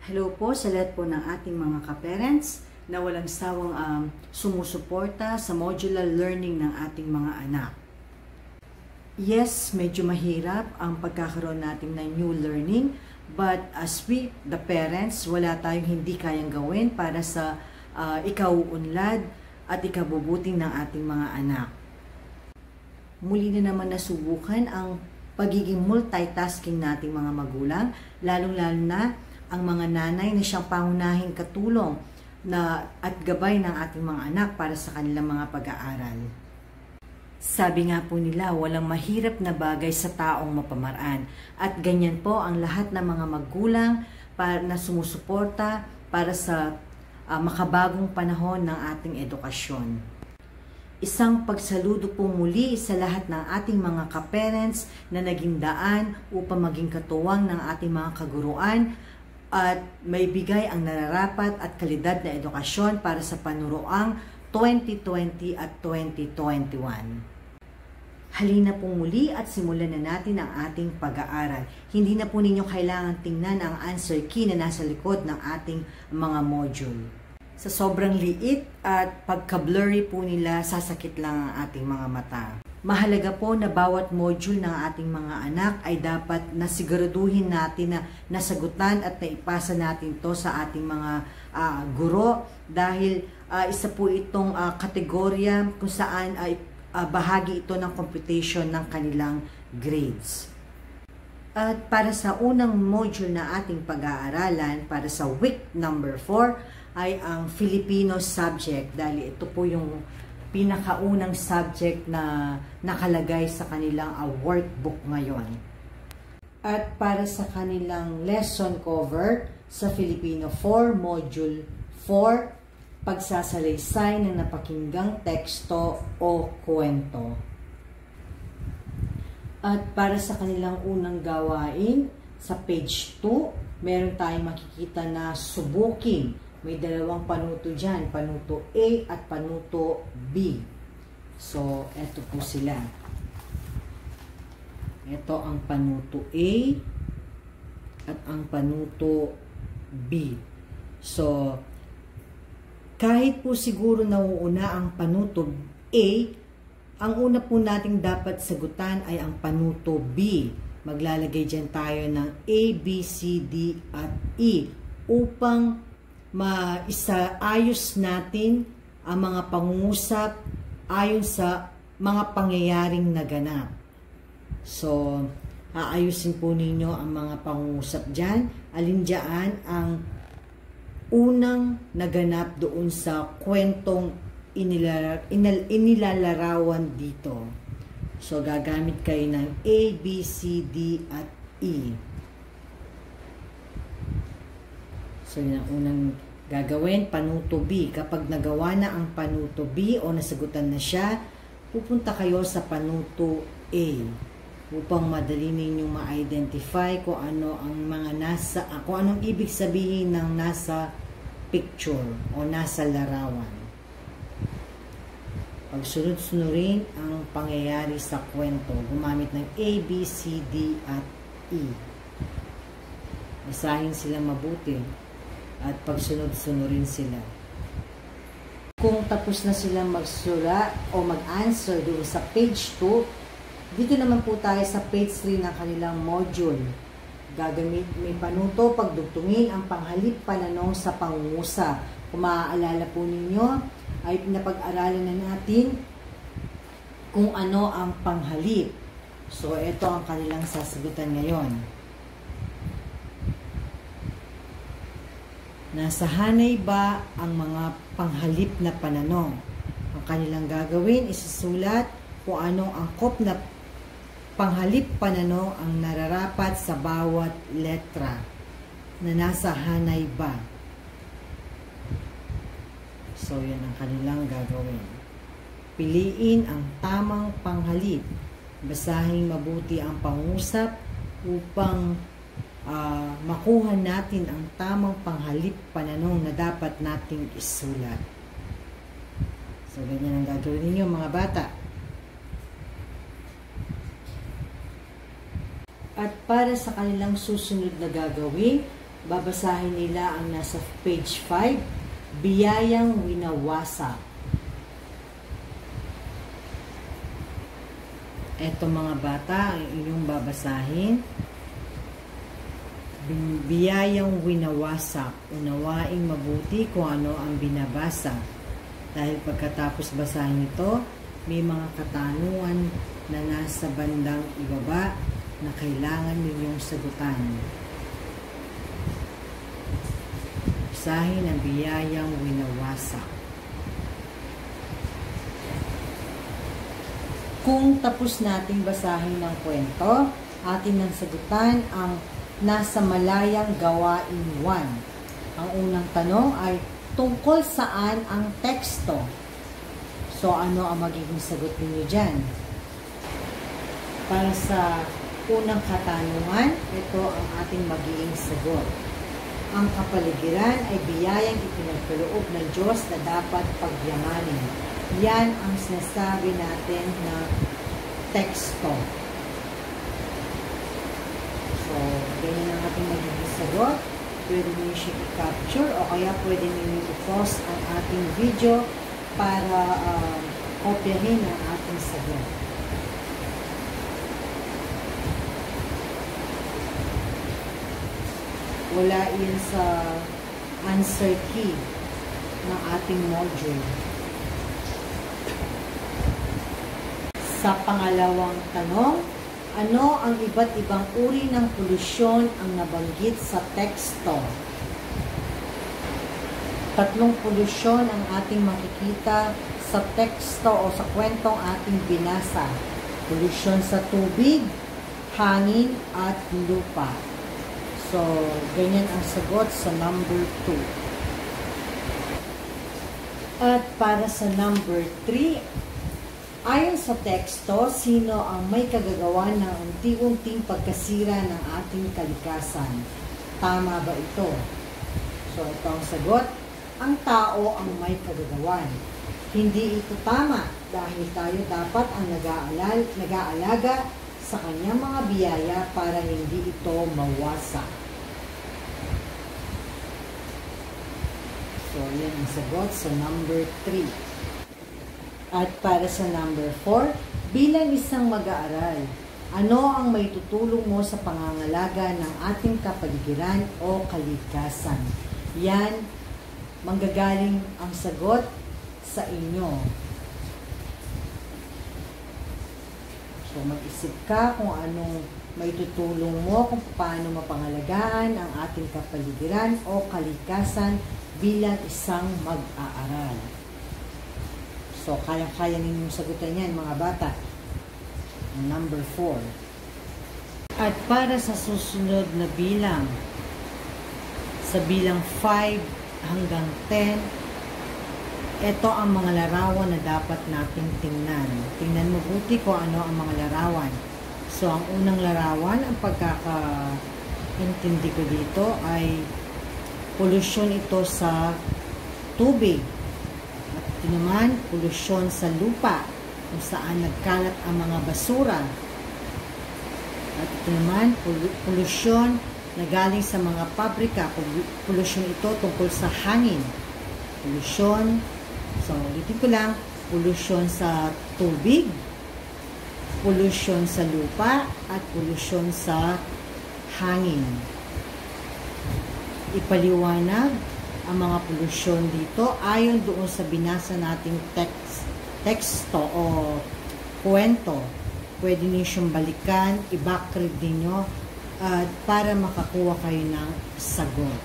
Hello po sa lahat po ng ating mga ka-parents na walang sawang sumusuporta sa modular learning ng ating mga anak. Yes, medyo mahirap ang pagkakaroon natin ng new learning, but as we, the parents, wala tayong hindi kayang gawin para sa ikauunlad at ikabubuting ng ating mga anak. Muli na naman nasubukan ang pagiging multitasking nating mga magulang, lalong-lalo na ang mga nanay na siyang pangunahing katulong at gabay ng ating mga anak para sa kanilang mga pag-aaral. Sabi nga po nila, walang mahirap na bagay sa taong mapamaraan. At ganyan po ang lahat ng mga magulang na sumusuporta para sa makabagong panahon ng ating edukasyon. Isang pagsaludo po muli sa lahat ng ating mga ka-parents na naging daan upang maging katuwang ng ating mga kaguruan at may bigay ang nararapat at kalidad na edukasyon para sa panuroang 2020 at 2021. Halina po muli at simulan na natin ang ating pag-aaral. Hindi na po ninyo kailangan tingnan ang answer key na nasa likod ng ating mga module. Sa sobrang liit at pagka-blurry po nila, sasakit lang ang ating mga mata. Mahalaga po na bawat module ng ating mga anak ay dapat nasiguraduhin natin na nasagutan at naipasa natin to sa ating mga guro dahil isa po itong kategorya kung saan bahagi ito ng computation ng kanilang grades. At para sa unang module na ating pag-aaralan, para sa week number 4, ay ang Filipino subject dahil ito po yung pinakaunang subject na nakalagay sa kanilang workbook ngayon. At para sa kanilang lesson cover sa Filipino 4, Module 4, pagsasalaysay ng napakinggang teksto o kwento. At para sa kanilang unang gawain, sa page 2, meron tayong makikita na subukin. May dalawang panuto dyan, panuto A at panuto B. So, eto po sila. Ito ang panuto A at ang panuto B. So, kahit po siguro nauuna ang panuto A, ang una po nating dapat sagutan ay ang panuto B. Maglalagay dyan tayo ng A, B, C, D at E upang maisayos natin ang mga pangungusap ayon sa mga pangyayaring naganap. So, aayusin po ninyo ang mga pangungusap dyan. Alin dyan ang unang naganap doon sa kwentong inilalarawan dito. So, gagamit kayo ng A, B, C, D at E. So, yun ang unang gagawin, panuto B. Kapag nagawa na ang panuto B o nasagutan na siya, pupunta kayo sa panuto A upang madali ninyong ma-identify kung ano ang mga kung anong ibig sabihin ng nasa picture o nasa larawan. Pagsunod-sunurin ang pangyayari sa kwento, gumamit ng A, B, C, D at E. Basahin sila mabuti at pagsunod-sunurin sila. Kung tapos na silang magsura o mag-answer doon sa page 2, dito naman po tayo sa page 3 ng kanilang module. Gagamit, may panuto, pagdugtungin ang panghalip pananong sa pangungusap. Kung maaalala po ninyo, ay pinapag-aralan na natin kung ano ang panghalip. So, ito ang kanilang sasagutan ngayon. Nasahanay ba ang mga panghalip na pananong? Ang kanilang gagawin, isusulat kung anong angkop na panghalip pananong ang nararapat sa bawat letra na nasahanay ba. So, yan ang kanilang gagawin. Piliin ang tamang panghalip. Basahin mabuti ang pangusap upang makuha natin ang tamang panghalip pananong na dapat nating isulat. So, ganyan ang gagawin ninyo mga bata. At para sa kanilang susunod na gagawin, babasahin nila ang nasa page 5, biyayang winawasak. Eto mga bata, ang inyong babasahin. Biyayang winawasak. Unawaing mabuti kung ano ang binabasa. Dahil pagkatapos basahin ito, may mga katanungan na nasa bandang ibaba na kailangan ninyong sagutan. Basahin ang biyayang winawasak. Kung tapos nating basahin ng kwento, atin nang sagutan ang nasa malayang gawain 1. Ang unang tanong ay, tungkol saan ang teksto? So, ano ang magiging sagot ninyo dyan? Para sa unang katanungan, ito ang ating magiging sagot. Ang kapaligiran ay biyayang ipinagkaloob ng Diyos na dapat pagyamanin. Yan ang sinasabi natin na teksto. So, ganyan ang ating magiging sagot. Pwede nyo siya i-capture o kaya pwede nyo i-pause ang ating video para kopyahin ang ating sagot. Wala yan sa answer key ng ating module. Sa pangalawang tanong, ano ang iba't ibang uri ng polusyon ang nabanggit sa teksto? 3 polusyon ang ating makikita sa teksto o sa kwentong ating binasa. Polusyon sa tubig, hangin, at lupa. So, ganyan ang sagot sa number 2. At para sa number 3, ayon sa teksto, sino ang may kagagawan ng unti-unting pagkasira ng ating kalikasan? Tama ba ito? So, ito ang sagot. Ang tao ang may kagagawan. Hindi ito tama dahil tayo dapat ang nag-aalaga sa kanyang mga biyaya para hindi ito mawasak. So, yan ang sagot sa number 3. At para sa number 4, bilang isang mag-aaral, ano ang may tutulong mo sa pangangalaga ng ating kapaligiran o kalikasan? Yan, manggagaling ang sagot sa inyo. So, mag-isip ka kung anong may tutulong mo, kung paano mapangalagaan ang ating kapaligiran o kalikasan bilang isang mag-aaral. So, kaya-kaya ninyong sagutan yan, mga bata. Number 4. At para sa susunod na bilang, sa bilang 5 hanggang 10, ito ang mga larawan na dapat nating tingnan. Tingnan mabuti kung ano ang mga larawan. So, ang unang larawan, ang pagkakaintindi ko dito ay polusyon ito sa tubig. At ito naman, polusyon sa lupa, kung saan nagkalat ang mga basura. At ito naman, polusyon na galing sa mga pabrika. Polusyon ito tungkol sa hangin. Polusyon, so ulitin ko lang, polusyon sa tubig, polusyon sa lupa, at polusyon sa hangin. Ipaliwanag ang mga polusyon dito ayon doon sa binasa nating teksto o kwento. Pwede niyo siyang balikan, i-backread ninyo para makakuha kayo ng sagot.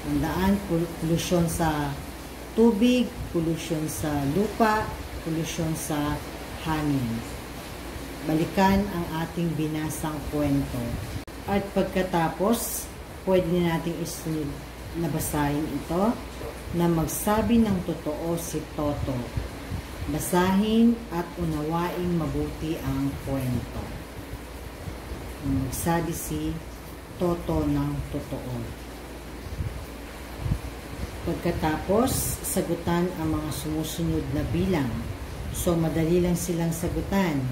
Tandaan, polusyon sa tubig, polusyon sa lupa, polusyon sa hangin. Balikan ang ating binasang kwento. At pagkatapos, pwede na natin isunod na basahin ito na magsabi ng totoo si Toto. Basahin at unawaing mabuti ang kwento. Magsabi si Toto ng totoo. Pagkatapos, sagutan ang mga sumusunod na bilang. So, madali lang silang sagutan.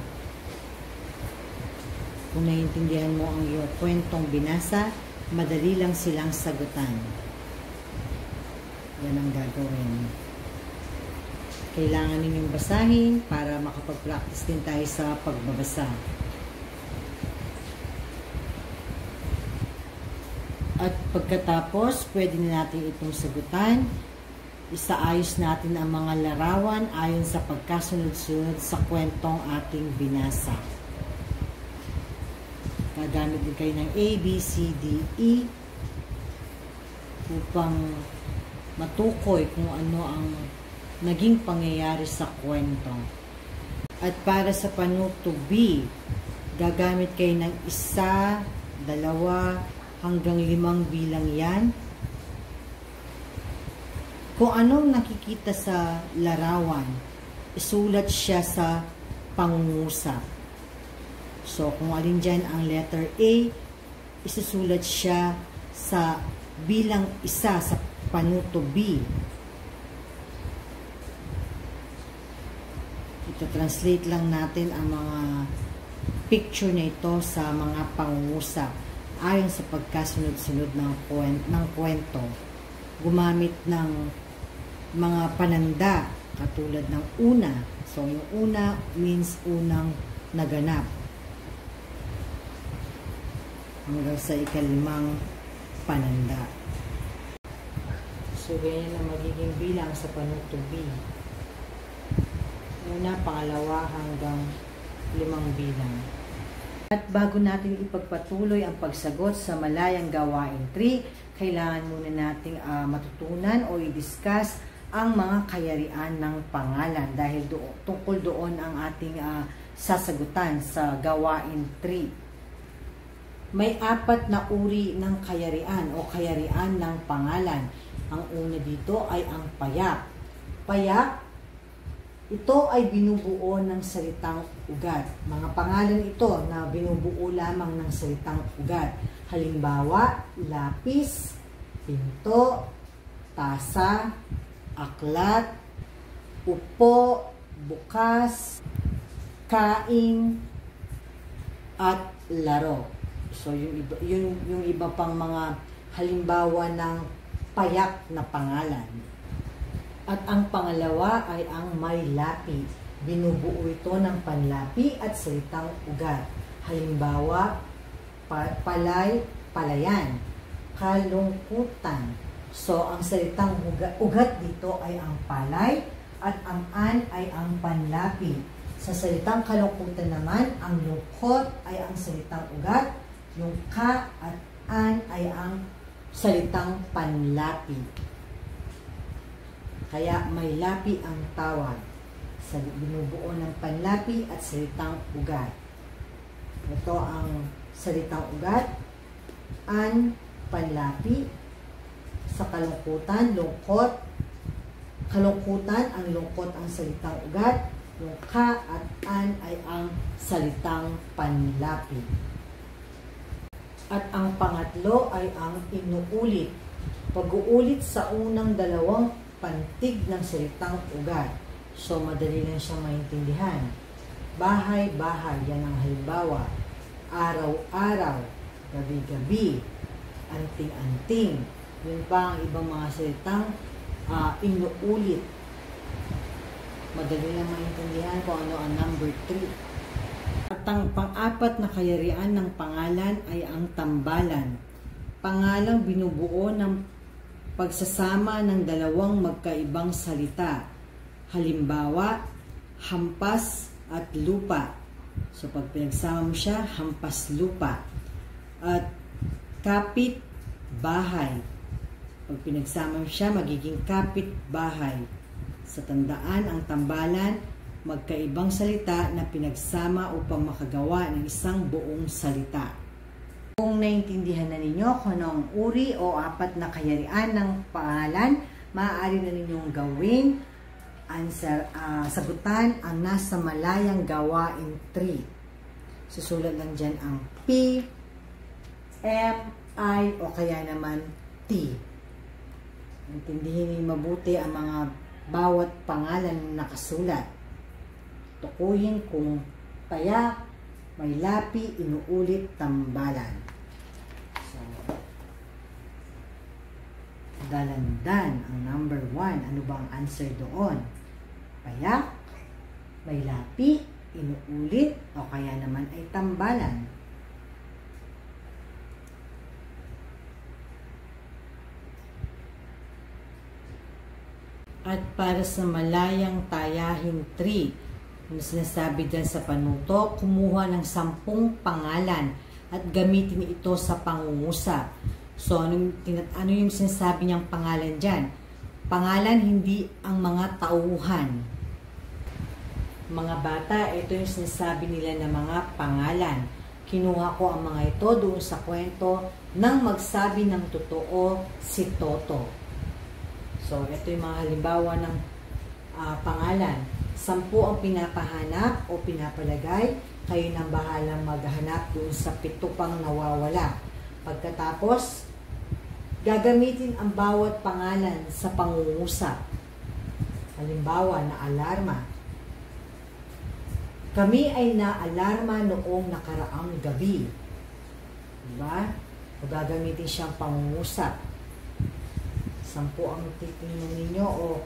Kung naiintindihan mo ang iyong kwentong binasa, madali lang silang sagutan. Yan ang gagawin. Kailangan ninyong basahin para makapag-practice din tayo sa pagbabasa. At pagkatapos, pwede na natin itong sagutan. Isaayos natin ang mga larawan ayon sa pagkasunod-sunod sa kwentong ating binasa. Gagamit din kayo ng A, B, C, D, E upang matukoy kung ano ang naging pangyayari sa kwento. At para sa panuto B, gagamit kayo ng 1, 2, hanggang 5 bilang yan. Kung anong nakikita sa larawan, isulat siya sa pangungusap. So, kung alin dyan ang letter A, isusulat siya sa bilang 1 sa panuto B. Ito-translate lang natin ang mga picture na ito sa mga pangungusap ayon sa pagkasunod-sunod ng kwento. Gumamit ng mga pananda katulad ng una. So, yung una means unang naganap. Hanggang sa ika-5 pananda. So, ganyan na magiging bilang sa panuto B. Una, pangalawa, hanggang 5 bilang. At bago natin ipagpatuloy ang pagsagot sa Malayang Gawain 3, kailangan muna nating matutunan o i-discuss ang mga kayarian ng pangalan dahil tungkol doon ang ating sasagutan sa Gawain 3. May 4 na uri ng kayarian o kayarian ng pangalan. Ang una dito ay ang payak. Payak, ito ay binubuo ng salitang ugat. Mga pangalan ito na binubuo lamang ng salitang ugat. Halimbawa, lapis, pinto, tasa, aklat, upo, bukas, kain, at laro. So, yung iba pang mga halimbawa ng payak na pangalan. At ang pangalawa ay ang may lapi. Binubuo ito ng panlapi at salitang ugat. Halimbawa, palay, palayan, kalungkutan. So, ang salitang ugat dito ay ang palay at ang an ay ang panlapi. Sa salitang kalungkutan naman, ang lungkot ay ang salitang ugat, yung ka at an ay ang salitang panlapi. Kaya may lapi ang tawag sa binubuo ng panlapi at salitang ugat. Ito ang salitang ugat, an, panlapi, sa kalungkutan, lungkot, kalungkutan, ang lungkot ang salitang ugat, yung ka at an ay ang salitang panlapi. At ang pangatlo ay ang inuulit. Pag-uulit sa unang 2 pantig ng salitang ugat. So, madali lang siyang maintindihan. Bahay, bahay, yan ang halimbawa. Araw-araw, gabi-gabi, anting-anting. Yun pa ang ibang mga salitang inuulit. Madali lang maintindihan kung ano ang number 3. At ang pang-4 na kayarian ng pangalan ay ang tambalan. Pangalang binubuo ng pagsasama ng 2 magkaibang salita. Halimbawa, hampas at lupa. So, pag pinagsama mo siya, hampas lupa. At kapit bahay. Pag pinagsama mo siya, magiging kapit bahay. Sa tandaan, ang tambalan, magkaibang salita na pinagsama upang makagawa ng isang buong salita. Kung naintindihan na ninyo kung anong uri o 4 na kayarian ng pangalan, maaari na ninyong gawin sagutan ang nasa Malayang Gawain 3. Susulat lang dyan ang P, M, I, o kaya naman T. Intindihin niyo mabuti ang mga bawat pangalan na nakasulat. Tukuyin kung payak, may lapi, inuulit, tambalan. So, dalandan ang number 1. Ano ba ang answer doon? Payak, may lapi, inuulit, o kaya naman ay tambalan. At para sa malayang tayahin 3, yung sinasabi dyan sa panuto, kumuha ng 10 pangalan at gamitin ito sa pangungusap. So, ano yung sinasabi niyang pangalan dyan? Pangalan, hindi ang mga tauhan. Mga bata, ito yung sinasabi nila na mga pangalan. Kinuha ko ang mga ito doon sa kwento nang magsabi ng totoo si Toto. So, ito yung mga halimbawa ng pangalan. 10 ang pinapahanap o pinapalagay. Kayo nang bahalang maghanap doon sa 7 pang nawawala. Pagkatapos, gagamitin ang bawat pangalan sa pangungusap. Halimbawa, na alarma. Kami ay naalarma noong nakaraang gabi. Diba? O gagamitin siyang pangungusap. 10 ang titingnan ninyo o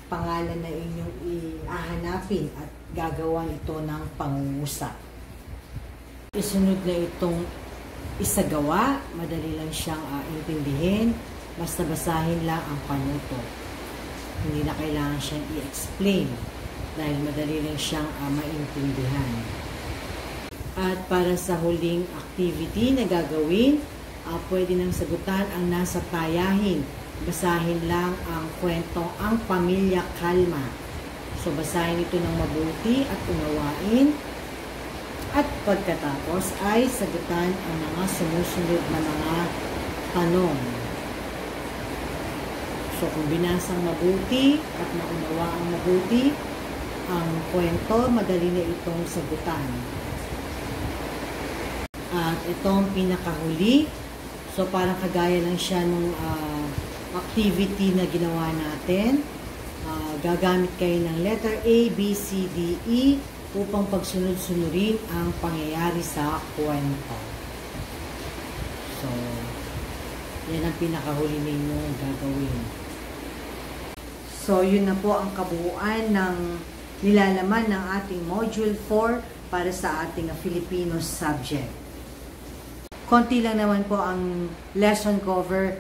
pangalan na inyong ihahanapin at gagawa ito ng pangungusap. Isunod na itong isagawa, madali lang siyang intindihin, basta basahin lang ang panuto. Hindi na kailangan siyang i-explain dahil madali lang siyang maintindihan. At para sa huling activity na gagawin, pwede nang sagutan ang nasa tayahin. Basahin lang ang kwentong Ang Pamilya Kalma. So, basahin ito ng mabuti at unawain. At pagkatapos ay sagutan ang mga sumusunod na mga tanong. So, kung binasang mabuti at naunawaan mabuti ang kwento, madali na itong sagutan. At itong pinakahuli. So, parang kagaya lang siya nung activity na ginawa natin. Gagamit kayo ng letter A, B, C, D, E upang pagsunod-sunurin ang pangyayari sa kwento. So, yan ang pinakahuli ninyong gagawin. So, yun na po ang kabuuan ng nilalaman ng ating Module 4 para sa ating Filipino subject. Konti lang naman po ang lesson cover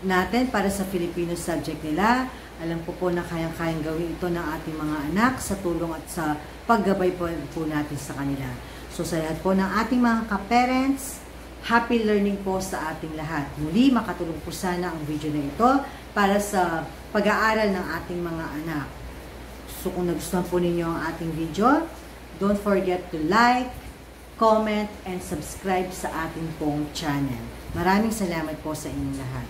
natin para sa Filipino subject nila. Alam ko po na kayang-kayang gawin ito ng ating mga anak sa tulong at sa paggabay po natin sa kanila. So sa lahat po ng ating mga ka-parents, happy learning po sa ating lahat. Muli, makatulong po sana ang video na ito para sa pag-aaral ng ating mga anak. So kung nagustuhan po ninyo ang ating video, don't forget to like, comment, and subscribe sa ating pong channel. Maraming salamat po sa inyong lahat.